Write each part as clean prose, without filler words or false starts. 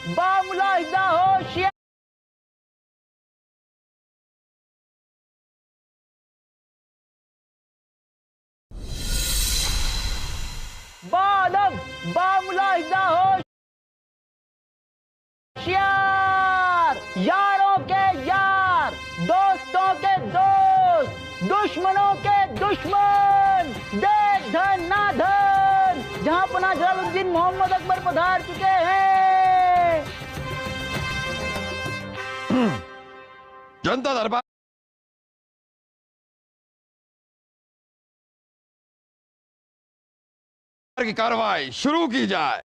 बामुलाहिदा होशियार। बादब बामुलाहिदा होशियार। यारों के यार, दोस्तों के दोस्त, दुश्मनों के दुश्मन, देख धन ना धन, जहां पना जलालुद्दीन मोहम्मद अकबर पधार चुके हैं। जनता दरबार की कार्रवाई शुरू की जाए।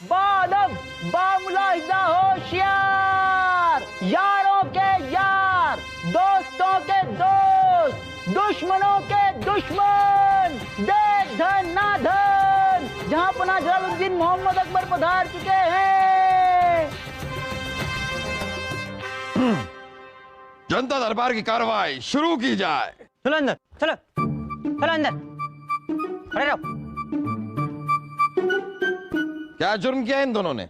बादब बामुलाहिदा होशियार। यारों के यार, दोस्तों के दोस्त, दुश्मनों के दुश्मन, देख धन ना धन, जहां पना जलालुद्दीन मोहम्मद अकबर पधार चुके हैं। जनता दरबार की कार्रवाई शुरू की जाए। चलो अंदर, चलो चलो अंदर, खड़े रहो। क्या जुर्म किया इन दोनों ने?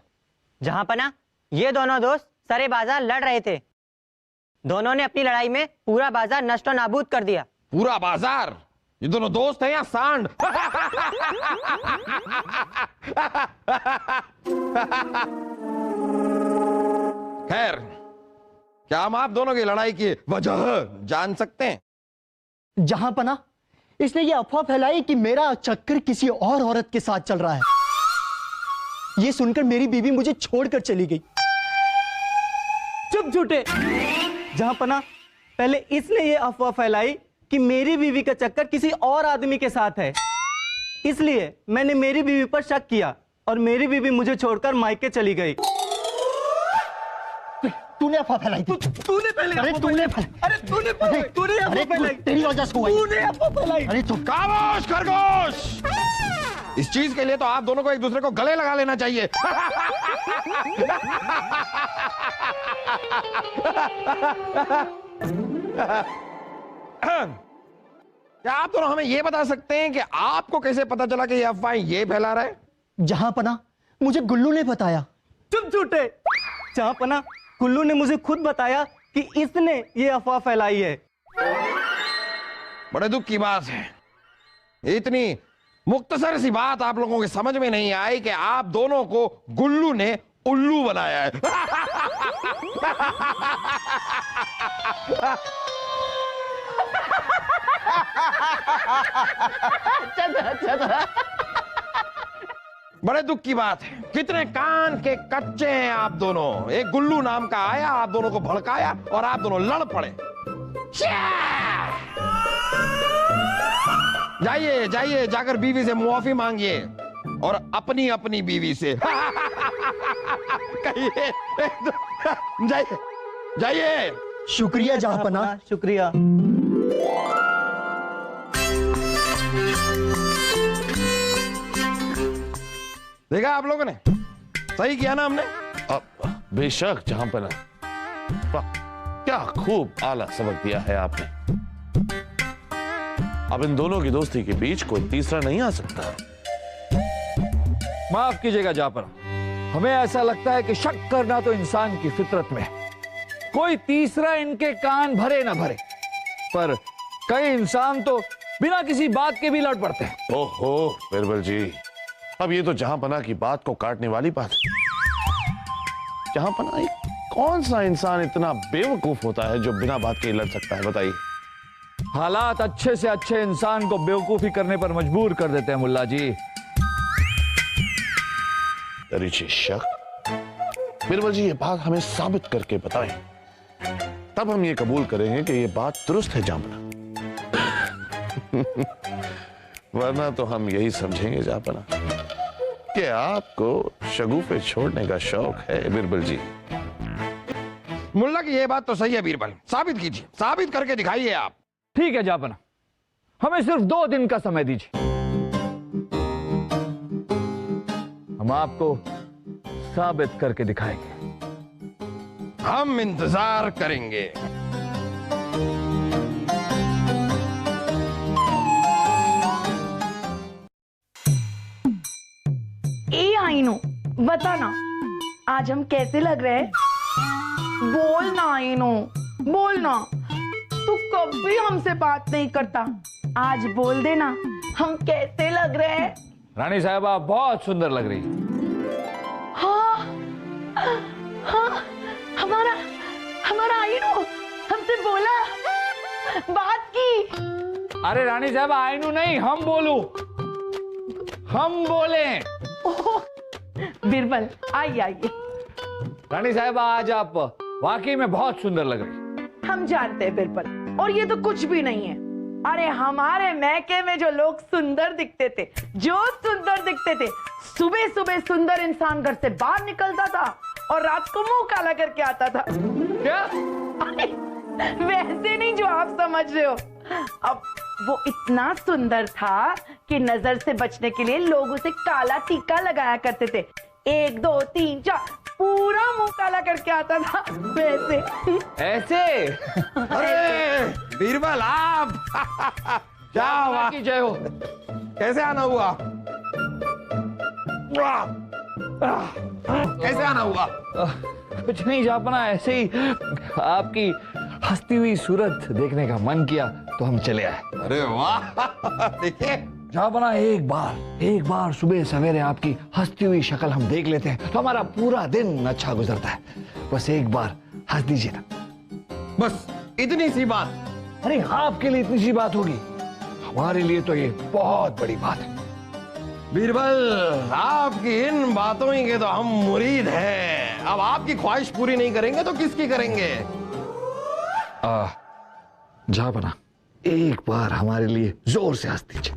जहां पना ये दोनों दोस्त सरे बाजार लड़ रहे थे। दोनों ने अपनी लड़ाई में पूरा बाजार नष्ट और नाबूद कर दिया। पूरा बाजार? ये दोनों दोस्त हैं या सांड? खैर, क्या हम आप दोनों की लड़ाई की वजह जान सकते हैं? जहां पना इसने ये अफवाह फैलाई कि मेरा चक्कर किसी और औरत के साथ चल रहा है। ये सुनकर मेरी बीवी मुझे छोड़कर चली गई। चुप झूठे। जहां पना पहले इसने ये अफवाह फैलाई कि मेरी बीवी का चक्कर किसी और आदमी के साथ है, इसलिए मैंने मेरी बीवी पर शक किया और मेरी बीवी मुझे छोड़कर मायके चली गई। तूने अफवाह फैलाई थी। तूने पहले अरे तूने अफवाह फैलाई। तेरी वजह से हुआ। तूने अफवाह फैलाई। अरे तू खामोश खरगोश! इस चीज के लिए तो आप दोनों को एक दूसरे को गले लगा लेना चाहिए। क्या आप दोनों हमें यह बता सकते हैं कि आपको कैसे पता चला कि ये अफवाहें ये फैला रहा है? जहां पना मुझे गुल्लू ने बताया। चुप झूठे। जहां पना कुल्लू ने मुझे खुद बताया कि इसने ये अफवाह फैलाई है। बड़े दुख की बात है, इतनी मुख्तसर सी बात आप लोगों के समझ में नहीं आई कि आप दोनों को गुल्लू ने उल्लू बनाया है। बड़े दुख की बात है, कितने कान के कच्चे हैं आप दोनों। एक गुल्लू नाम का आया, आप दोनों को भड़काया और आप दोनों लड़ पड़े। जाइए जाइए, जाकर बीवी से मुआफी मांगिए और अपनी अपनी बीवी से। कहिए, जाइए जाइए। शुक्रिया जहां पना। शुक्रिया। देखा आप लोगों ने, सही किया ना हमने? बेशक जहांपना, क्या खूब आला सबक दिया है आपने। अब इन दोनों की दोस्ती के बीच कोई तीसरा नहीं आ सकता। माफ कीजिएगा जहांपना, हमें ऐसा लगता है कि शक करना तो इंसान की फितरत में है। कोई तीसरा इनके कान भरे ना भरे, पर कई इंसान तो बिना किसी बात के भी लड़ पड़ते हैं। ओहो बिरबल जी, अब ये तो जहांपना की बात को काटने वाली बात है। जहांपना, कौन सा इंसान इतना बेवकूफ होता है जो बिना बात के लड़ सकता है, बताइए। हालात अच्छे से अच्छे इंसान को बेवकूफी करने पर मजबूर कर देते हैं मुल्ला जी। ऋषि शक, बीरबल जी ये बात हमें साबित करके बताएं, तब हम ये कबूल करेंगे कि ये बात दुरुस्त है जापना। वरना तो हम यही समझेंगे जापना कि आपको शगुफे छोड़ने का शौक है बीरबल जी। मुल्ला की ये बात तो सही है बीरबल, साबित कीजिए, साबित करके दिखाइए आप। ठीक है जापना, हमें सिर्फ 2 दिन का समय दीजिए, हम आपको साबित करके दिखाएंगे। हम इंतजार करेंगे। ए आइनो, बता ना आज हम कैसे लग रहे हैं? बोल ना आइनो, बोल ना। तू कभी हमसे बात नहीं करता, आज बोल देना हम कैसे लग रहे हैं। रानी साहब आप बहुत सुंदर लग रही है। हाँ, हाँ, हमारा हमारा आइनो हमसे बोला, बात की। अरे रानी साहब आइनू नहीं, हम बोलू, हम बोले। बीरबल आइए आइए। रानी साहब आज आप वाकई में बहुत सुंदर लग रही। हम जानते हैं बीरबल, और ये तो कुछ भी नहीं है। अरे हमारे मैके में जो लोग सुंदर दिखते थे, जो सुंदर दिखते थे, सुबह सुबह सुंदर इंसान घर से बाहर निकलता था और रात को मुंह काला करके आता था। क्या? अरे, वैसे नहीं जो आप समझ रहे हो। अब वो इतना सुंदर था कि नजर से बचने के लिए लोग उसे काला टीका लगाया करते थे। 1 2 3 4 पूरा मुंह काला करके आता था वैसे। ऐसे? अरे बीरबल आप क्या हुआ? की जय हो। कैसे आना हुआ? कैसे आना हुआ? कुछ नहीं जापना, ऐसे ही आपकी हंसती हुई सूरत देखने का मन किया तो हम चले आए। अरे वाह, देखिए जापना एक बार सुबह सवेरे आपकी हंसती हुई शक्ल हम देख लेते हैं तो हमारा पूरा दिन अच्छा गुजरता है। बस एक बार हंस दीजिए ना। बस इतनी सी बात? अरे आपके लिए इतनी सी बात होगी, हमारे लिए तो ये बहुत बड़ी बात है। बीरबल आपकी इन बातों ही के तो हम मुरीद हैं। अब आपकी ख्वाहिश पूरी नहीं करेंगे तो किसकी करेंगे? जापना एक बार हमारे लिए जोर से हंस दीजिए।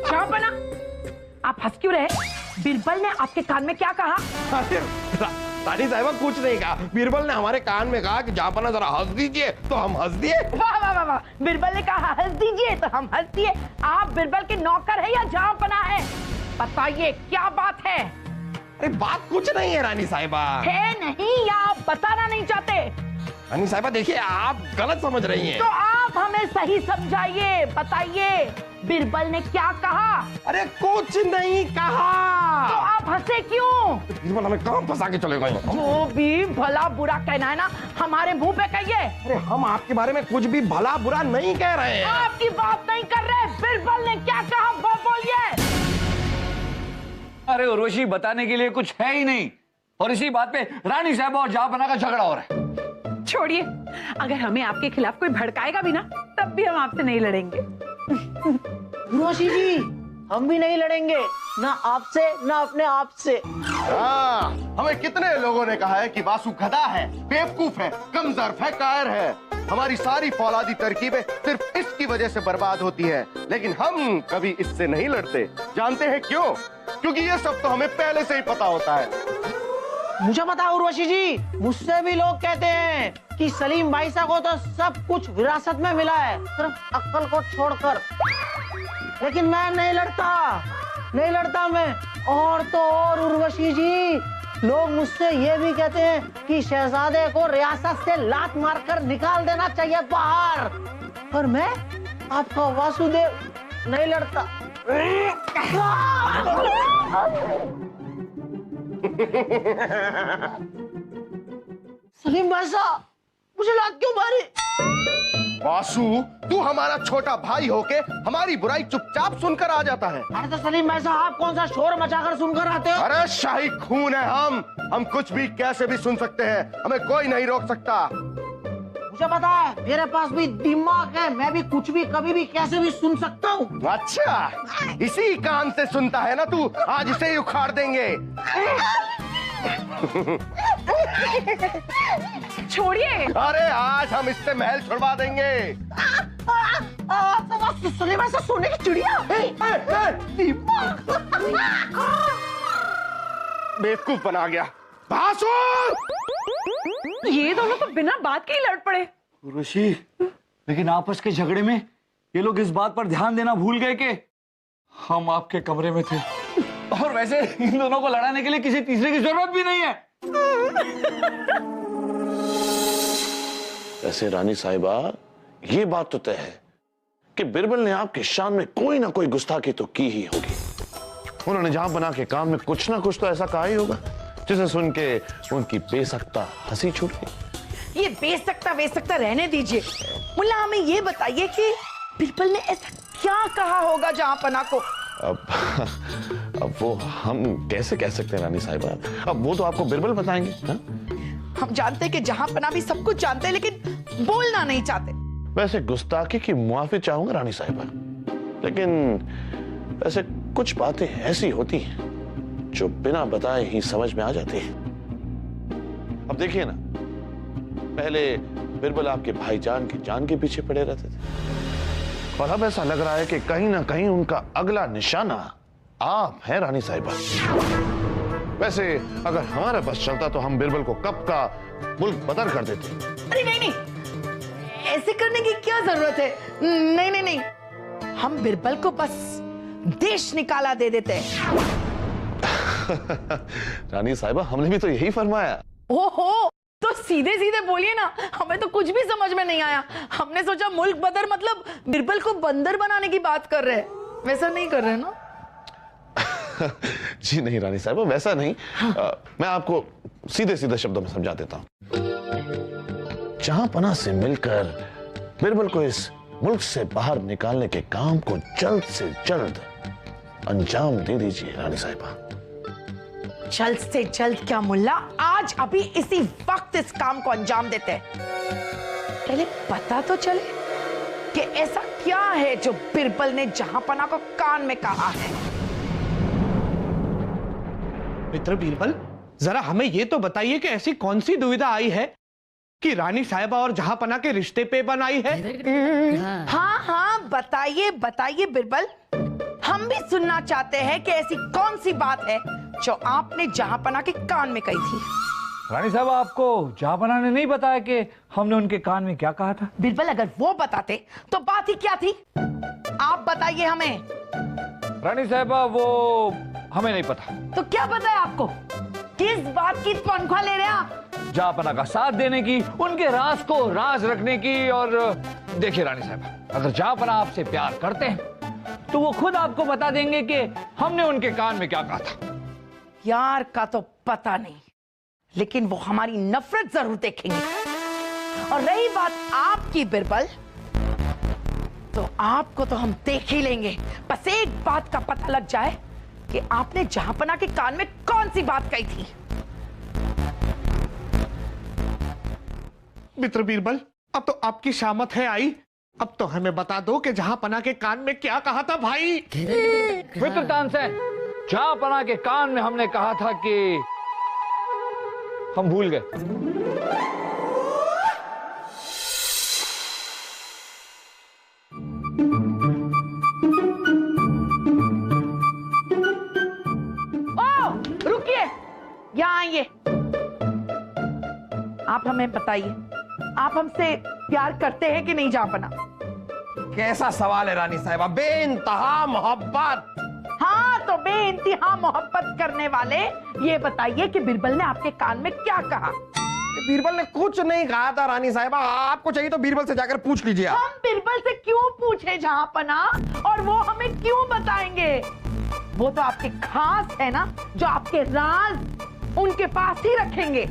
जापना, आप हंस क्यों रहे? बीरबल ने आपके कान में क्या कहा? अरे रानी साहिबा कुछ नहीं कहा। बीरबल ने हमारे कान में कहा कि जापना जरा हंस दीजिए, तो हम हंस दिए। वाह वाह वाह वाह, बीरबल ने कहा हंस दीजिए तो हम हंस दिए। आप बीरबल के नौकर है या जापना है? बताइए क्या बात है? अरे बात कुछ नहीं है रानी साहिबा। है नहीं या आप बताना नहीं चाहते? रानी साहिबा देखिए आप गलत समझ रही हैं। तो आप हमें सही समझाइए, बताइए बीरबल ने क्या कहा? अरे कुछ नहीं कहा। तो आप हंसे क्यों? बीरबल हमें कहाँ फंसा के चले गए? जो भी भला बुरा कहना है ना हमारे मुंह पे कहिए। अरे हम आपके बारे में कुछ भी भला बुरा नहीं कह रहे हैं। आपकी बात नहीं कर रहे। बीरबल ने क्या कहा वो बोलिए। अरे उर्वशी बताने के लिए कुछ है ही नहीं, और इसी बात पे रानी साहब और जापना का झगड़ा हो रहा है। छोड़िए, अगर हमें आपके खिलाफ कोई भड़काएगा भी ना तब भी हम आपसे नहीं लड़ेंगे। उर्वशी जी, हम भी नहीं लड़ेंगे, ना आपसे ना अपने आप से। हमें कितने लोगों ने कहा है कि वासु गधा है, बेवकूफ है, कमजोर है, कायर है। हमारी सारी फौलादी तरकीबें सिर्फ इसकी वजह से बर्बाद होती है, लेकिन हम कभी इससे नहीं लड़ते। जानते हैं क्यों? क्योंकि ये सब तो हमें पहले से ही पता होता है। मुझे पता है उर्वशी जी, मुझसे भी लोग कहते हैं कि सलीम भाई साहब को तो सब कुछ विरासत में मिला है, सिर्फ अक्ल को छोड़कर। लेकिन मैं नहीं लड़ता मैं। और तो और उर्वशी जी, लोग मुझसे ये भी कहते हैं कि शहजादे को रियासत से लात मारकर निकाल देना चाहिए बाहर। पर मैं आपका वासुदेव नहीं लड़ता। सलीम भाई साहब, मुझे लात क्यों मारी? वासु, तू हमारा छोटा भाई होके हमारी बुराई चुपचाप सुनकर आ जाता है। अरे तो सलीम भाई साहब, आप कौन सा शोर मचाकर सुनकर आते हो? अरे शाही खून है हम कुछ भी कैसे भी सुन सकते हैं, हमें कोई नहीं रोक सकता। मुझे पता है, मेरे पास भी दिमाग है, मैं भी कुछ भी कभी भी कैसे भी सुन सकता हूँ। अच्छा, इसी कान से सुनता है ना तू, आज इसे ही उखाड़ देंगे। छोड़िए। अरे आज हम इससे महल छुड़वा देंगे। सलीम भाई साहब, सोने की चिड़िया। बेवकूफ बना गया। भासु! ये दोनों तो बिना बात के ही लड़ पड़े। उर्वशी, लेकिन आपस के झगड़े में ये लोग इस बात पर ध्यान देना भूल गए कि हम आपके कमरे में थे, और वैसे इन दोनों को लड़ाने के लिए किसी तीसरे की जरूरत भी नहीं है। वैसे रानी साहिबा, ये बात तो तय है कि बिरबल ने आपके शान में कोई ना कोई गुस्ताखी तो की ही होगी। उन्होंने जहां बना के काम में कुछ ना कुछ तो ऐसा कहा ही होगा जिसे सुन के उनकी बेसख्ता हंसी छूट गई। ये बेसख्ता रहने दीजिए। मुल्ला, हमें ये बताइए कि बिरबल ने ऐसा क्या कहा होगा जहांपना को? अब वो हम कैसे कह सकते हैं रानी साहिबा, अब वो तो आपको बिरबल बताएंगे। हा? हम जानते हैं कि जहांपना भी सब कुछ जानते हैं, लेकिन बोलना नहीं चाहते। वैसे गुस्ताखी की मुआफी चाहूंगा रानी साहिबा, लेकिन वैसे कुछ बातें ऐसी होती हैं जो बिना बताए ही समझ में आ जाती हैं। अब देखिए ना, पहले बिरबल आपके भाईजान की जान के पीछे पड़े रहते थे, और अब ऐसा लग रहा है कि कहीं ना कहीं उनका अगला निशाना आप हैं रानी साहिबा। वैसे अगर हमारा बस चलता तो हम बिरबल को कब का मुल्क बदर कर देते। अरे नहीं, ऐसे करने की क्या जरूरत है? नहीं, हम बिरबल को बस देश निकाला दे देते हैं। रानी साहिबा, हमने भी तो यही फरमाया। ओहो, तो सीधे सीधे बोलिए ना, हमें तो कुछ भी समझ में नहीं आया। हमने सोचा मुल्क बदर मतलब बिरबल को बंदर बनाने की बात कर रहे हैं, वैसा नहीं कर रहे ना? जी नहीं रानी साहिबा, वैसा नहीं। मैं आपको सीधे सीधे शब्दों में समझा देता हूं। जहांपना से मिलकर बिरबल को इस मुल्क से बाहर निकालने के काम को जल्द से जल्द अंजाम दे दीजिए रानी साहिबा। जल्द से जल्द क्या मुल्ला, आज अभी इसी वक्त इस काम को अंजाम देते हैं। पहले पता तो चले कि ऐसा क्या है जो बिरबल ने जहांपना को कान में कहा है। मित्र बीरबल, जरा हमें यह तो बताइए कि ऐसी कौन सी दुविधा आई है कि रानी साहिबा और जहांपना के रिश्ते पे बन आई है? हाँ, बताइए बिरबल, हम भी सुनना चाहते हैं कि ऐसी कौन सी बात है जो आपने जहांपना के कान में कही थी। रानी साहब, आपको जहांपना ने नहीं बताया कि हमने उनके कान में क्या कहा था? बिरबल, अगर वो बताते तो बात ही क्या थी? आप बताइए हमें। रानी साहबा, वो हमें नहीं पता। तो क्या पता है आपको? किस बात की तनख्वाह ले रहे हैं आप? जहांपना का साथ देने की, उनके राज को राज रखने की। और देखिए रानी साहबा, अगर जहांपना आपसे प्यार करते हैं तो वो खुद आपको बता देंगे कि हमने उनके कान में क्या कहा था। यार का तो पता नहीं, लेकिन वो हमारी नफरत जरूर देखेंगे। और रही बात आपकी बिरबल, तो आपको तो हम देख ही लेंगे। बस एक बात का पता लग जाए कि आपने जहांपना के कान में कौन सी बात कही थी। मित्र बीरबल, अब तो आपकी शामत है आई। अब तो हमें बता दो कि जहांपना के कान में क्या कहा था भाई। मित्र तानसेन, जहांपना के कान में हमने कहा था कि हम भूल गए। रुकिए, यहाँ आइए। आप हमें बताइए, आप हमसे प्यार करते हैं कि नहीं जहांपना? कैसा सवाल है रानी साहिबा, बेइंतहा मोहब्बत। हाँ, तो बेइंतहा मोहब्बत करने वाले ये बताइए कि बिरबल ने आपके कान में क्या कहा? बीरबल ने कुछ नहीं कहा था रानी साहिबा, आपको चाहिए तो बीरबल से जाकर पूछ लीजिए। हम बिरबल से क्यों पूछे जहांपना, और वो हमें क्यों बताएंगे? वो तो आपके खास है ना, जो आपके राज उनके पास ही रखेंगे।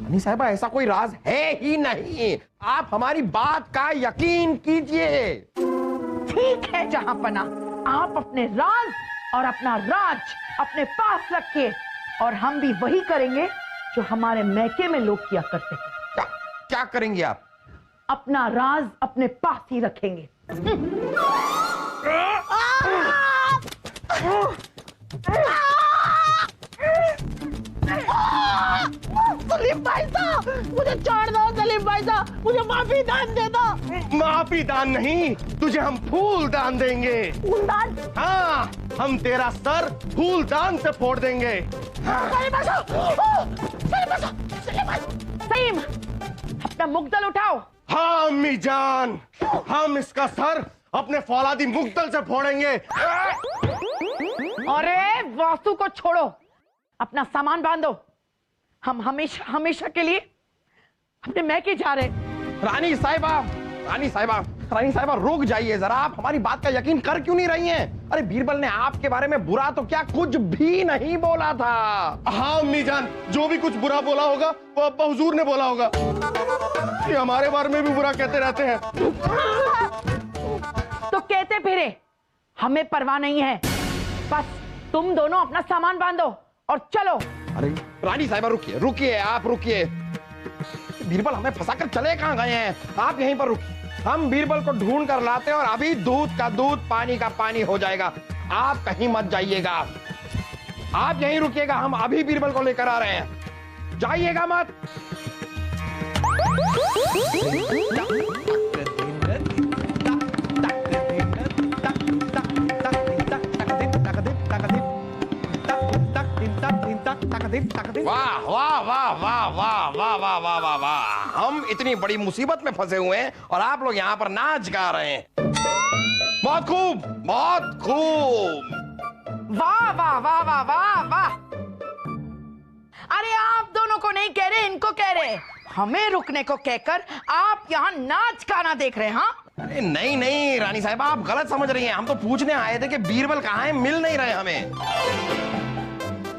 रानी साहिबा ऐसा कोई राज है ही नहीं, आप हमारी बात का यकीन कीजिए। ठीक है जहांपना, आप अपने राज और अपना राज अपने पास रखिए और हम भी वही करेंगे जो हमारे मैके में लोग किया करते हैं। क्या करेंगे आप? अपना राज अपने पास ही रखेंगे। सलीम भाई साहब, मुझे छोड़ दो। सलीम भाई साहब, मुझे माफी दान दे दो। माफी दान नहीं, तुझे हम फूल दान देंगे। फूल दान? हाँ, हम तेरा सर फूल दान से फोड़ देंगे। सलीम भाई साहब, सलीम भाई साहब, सलीम भाई साहब। सलीम, अपना मुग्दल उठाओ। हाँ अम्मी जान, हम इसका सर अपने फौलादी मुग्दल से फोड़ेंगे। अरे वासु को छोड़ो, अपना सामान बांधो। हम हमेशा हमेशा के लिए अपने मैके जा रहे हैं। रानी साहिबा, रानी साहिबा, रानी साहिबा रुक जाइए जरा, आप हमारी बात का यकीन कर क्यों नहीं रही हैं? अरे बीरबल ने आपके बारे में बुरा तो क्या कुछ भी नहीं बोला था। हाँ अम्मी जान, जो भी कुछ बुरा बोला होगा वो अब्बा हुजूर ने बोला होगा। ये हमारे बारे में भी बुरा कहते रहते हैं। तो कहते फिरे, हमें परवाह नहीं है। बस तुम दोनों अपना सामान बांधो और चलो। अरे रानी साहिबा रुकिए, रुकिए, आप रुकिए। बीरबल हमें फंसाकर चले कहां गए हैं? आप यहीं पर रुकिए, हम बीरबल को ढूंढ कर लाते हैं और अभी दूध का दूध पानी का पानी हो जाएगा। आप कहीं मत जाइएगा, आप यहीं रुकिएगा, हम अभी बीरबल को लेकर आ रहे हैं, जाइएगा मत। वाह वाह वाह वाह वाह वाह वाह वाह वाह वाह, हम इतनी बड़ी मुसीबत में फंसे हुए हैं और आप लोग यहाँ पर नाच गा रहे हैं। बहुत खूब, बहुत खूब। वाह वाह वाह वाह वाह वाह। अरे आप दोनों को नहीं कह रहे, इनको कह रहे। हमें रुकने को कहकर आप यहाँ नाच गाना देख रहे हैं। हाँ, अरे नहीं नहीं रानी साहिबा, आप गलत समझ रही हैं। हम तो पूछने आए थे कि बीरबल कहाँ है, मिल नहीं रहे हमें।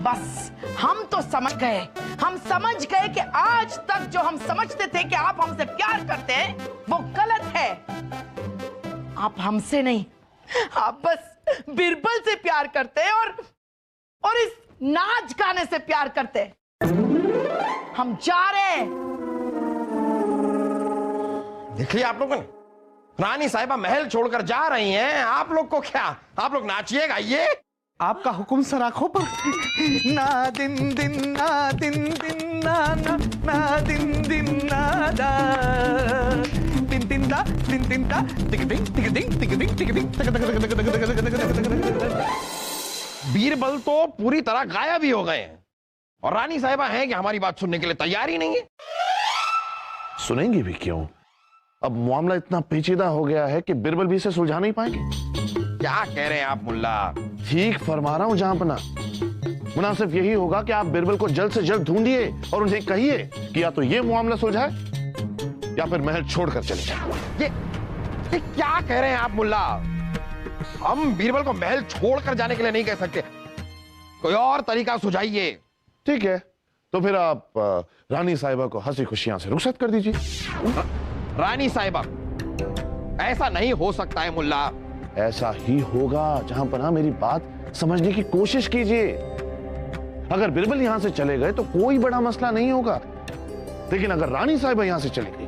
बस हम तो समझ गए, हम समझ गए कि आज तक जो हम समझते थे कि आप हमसे प्यार करते हैं वो गलत है। आप हमसे नहीं, आप बस बीरबल से प्यार करते हैं और इस नाच गाने से प्यार करते हैं। हम जा रहे हैं। देखिए आप लोगों ने, रानी साहिबा महल छोड़कर जा रही हैं, आप लोग को क्या, आप लोग नाचिए गाइए। आपका हुक्म सर आंखों पर। ना दिन दिन ना दिन दिन ना ना ना दिन दिन ना दा दिन दिन दा दिन दिन दा टिक टिक टिक टिक टिक टिक टिक टिक। बीरबल तो पूरी तरह गायब ही हो गए हैं और रानी साहिबा हैं कि हमारी बात सुनने के लिए तैयार ही नहीं है। सुनेंगी भी क्यों? अब मामला इतना पेचीदा हो गया है कि बीरबल भी इसे सुलझा नहीं पाएंगे। क्या कह रहे हैं आप मुल्ला? ठीक फरमा रहा हूं जहांपना। मुनासिब यही होगा कि आप बीरबल को जल्द से जल्द ढूंढिए और उन्हें कहिए कि या तो ये मामला सुलझाए या फिर महल छोड़कर चले जाए। ये क्या कह रहे हैं आप मुल्ला? हम बीरबल को महल छोड़कर जाने के लिए नहीं कह सकते, कोई और तरीका सुझाइए। ठीक है, तो फिर आप रानी साहिबा को हंसी खुशियां से रुखसत कर दीजिए। रानी साहिबा, ऐसा नहीं हो सकता है मुल्ला। ऐसा ही होगा जहांपना, मेरी बात समझने की कोशिश कीजिए। अगर बीरबल यहां से चले गए तो कोई बड़ा मसला नहीं होगा, लेकिन अगर रानी साहिबा यहां से चली गई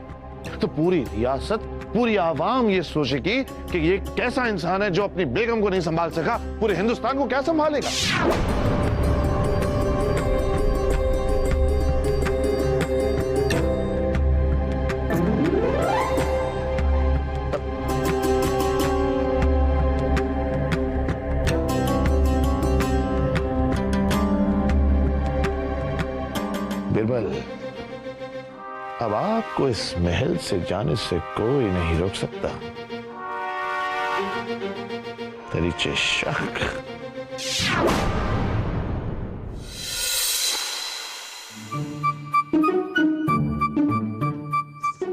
तो पूरी रियासत, पूरी आवाम ये सोचेगी कि ये कैसा इंसान है जो अपनी बेगम को नहीं संभाल सका, पूरे हिंदुस्तान को क्या संभालेगा। बीरबल, अब आपको इस महल से जाने से कोई नहीं रोक सकता। तेरी शक।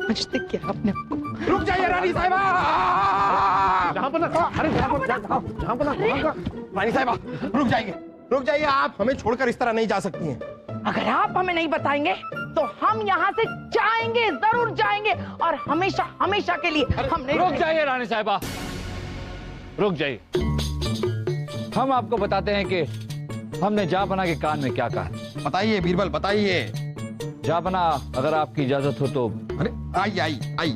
समझते क्या आपने? रुक जाइए रानी साहिबा। अरे रानी साहिबा रुक जाइए, रुक जाइए, आप हमें छोड़कर इस तरह नहीं जा सकती हैं। अगर आप हमें नहीं बताएंगे तो हम यहाँ से जाएंगे, जरूर जाएंगे, और हमेशा हमेशा के लिए हम नहीं रुक जाइए रानी साहिबा, रुक जाइए। हम आपको बताते हैं कि हमने जापना के कान में क्या कहा। बताइए बीरबल, बताइए। जापना, अगर आपकी इजाजत हो तो। अरे आई आई आई,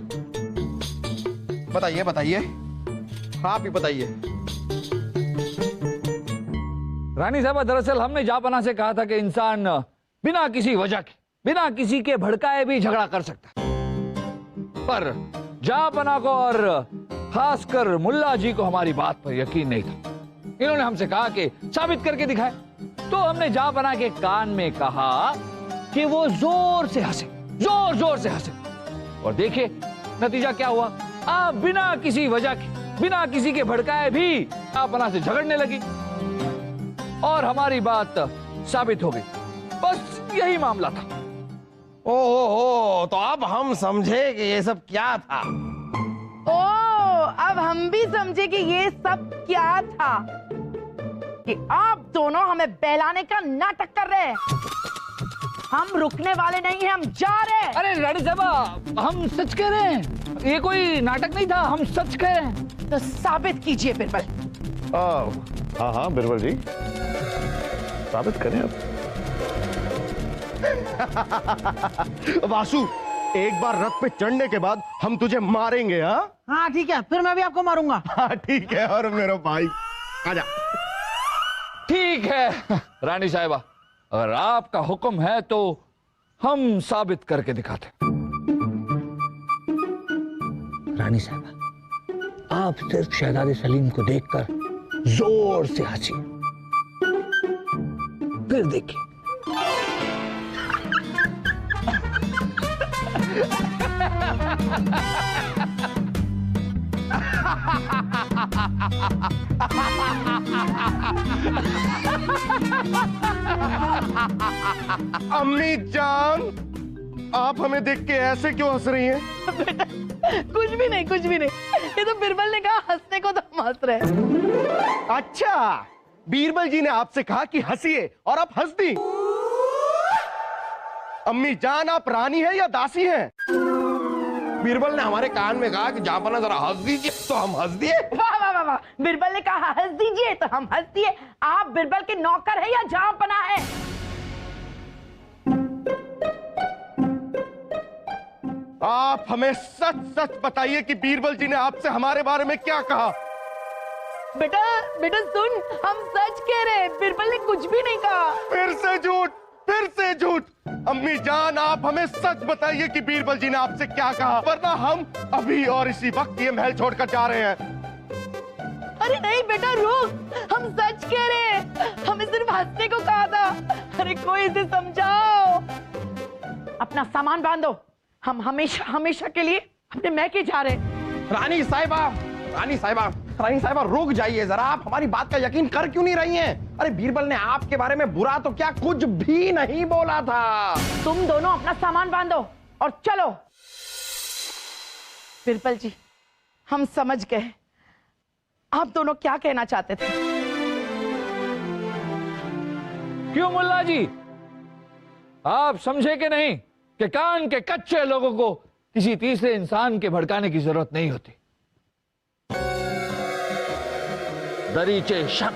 बताइए बताइए, आप ही बताइए। रानी साहबा, दरअसल हमने जापना से कहा था कि इंसान बिना किसी वजह के, बिना किसी के भड़काए भी झगड़ा कर सकता है, पर जापना को और खासकर मुल्ला जी को हमारी बात पर यकीन नहीं था। इन्होंने हमसे कहा कि साबित करके दिखाए, तो हमने जापना के कान में कहा कि वो जोर से हंसे, जोर जोर से हंसे, और देखिए नतीजा क्या हुआ। आप बिना किसी वजह के, बिना किसी के भड़काए भी जापना से झगड़ने लगी और हमारी बात साबित हो गई। बस यही मामला था। ओहो, तो अब हम समझे कि ये सब क्या था। ओ, अब हम भी समझे कि ये सब क्या था, कि आप दोनों हमें बहलाने का नाटक कर रहे हैं। हम रुकने वाले नहीं हैं, हम जा रहे हैं। अरे रानी साहबा, हम सच कह रहे हैं, ये कोई नाटक नहीं था, हम सच कह रहे हैं। तो साबित कीजिए बिरबल। हाँ हाँ बिरबल जी, साबित करें अब। वासु, एक बार रथ पे चढ़ने के बाद हम तुझे मारेंगे। हाँ ठीक है, फिर मैं भी आपको मारूंगा। हाँ ठीक है, और मेरा भाई आजा। ठीक है रानी साहिबा, अगर आपका हुक्म है तो हम साबित करके दिखाते। रानी साहिबा, आप सिर्फ शहजादे सलीम को देखकर जोर से हंसी, फिर देखिए। अम्मी जान, आप हमें देख के ऐसे क्यों हंस रही हैं? कुछ भी नहीं, कुछ भी नहीं। ये तो बिरबल ने कहा हंसने को, तो हम हंस रहे हैं। अच्छा, बीरबल जी ने आपसे कहा कि हंसिए और आप हंस दी। अम्मी जान, आप रानी है या दासी हैं? बीरबल ने हमारे कान में कहा कि जापना जरा हंस दीजिए, तो हम हंस दिए। वाह वाह वाह वाह, बिरबल ने कहा हंस दीजिए तो हम हंस दिए। आप बिरबल के नौकर है या जापना है? आप हमें सच सच बताइए कि बीरबल जी ने आपसे हमारे बारे में क्या कहा। बेटा बेटा सुन, हम सच कह रहे हैं, बिरबल ने कुछ भी नहीं कहा। फिर से झूठ, फिर से झूठ। अम्मी जान, आप हमें सच बताइए कि बीरबल जी ने आपसे क्या कहा, वरना हम अभी और इसी वक्त ये महल छोड़कर जा रहे हैं। अरे नहीं बेटा रुक, हम सच कह रहे हैं, हमें सिर्फ हंसने को कहा था। अरे कोई इसे समझाओ। अपना सामान बांधो, हम हमेशा हमेशा के लिए अपने मैके जा रहे हैं। रानी साहिबा, रानी साहिबा, रानी साहिबा रुक जाइए जरा, आप हमारी बात का यकीन कर क्यों नहीं रही हैं? अरे बीरबल ने आपके बारे में बुरा तो क्या, कुछ भी नहीं बोला था। तुम दोनों अपना सामान बांधो और चलो। बिरबल जी, हम समझ गए आप दोनों क्या कहना चाहते थे। क्यों मुल्ला जी, आप समझे कि नहीं कि कान के कच्चे लोगों को किसी तीसरे इंसान के भड़काने की जरूरत नहीं होती। दरीचे शक।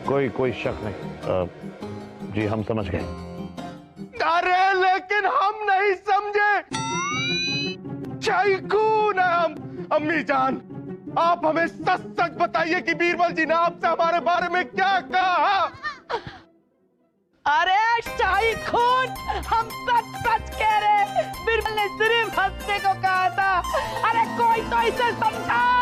कोई शक नहीं। जी हम समझ गए। अरे लेकिन हम नहीं समझे, शैखून है हम। अम्मी जान, आप हमें सच सच बताइए कि बीरबल जी ने आपसे हमारे बारे में क्या कहा। अरे शाही खून, हम सच सच कह रहे हैं, बिरबल ने सिर्फ हंसने को कहा था। अरे कोई तो इसे समझा।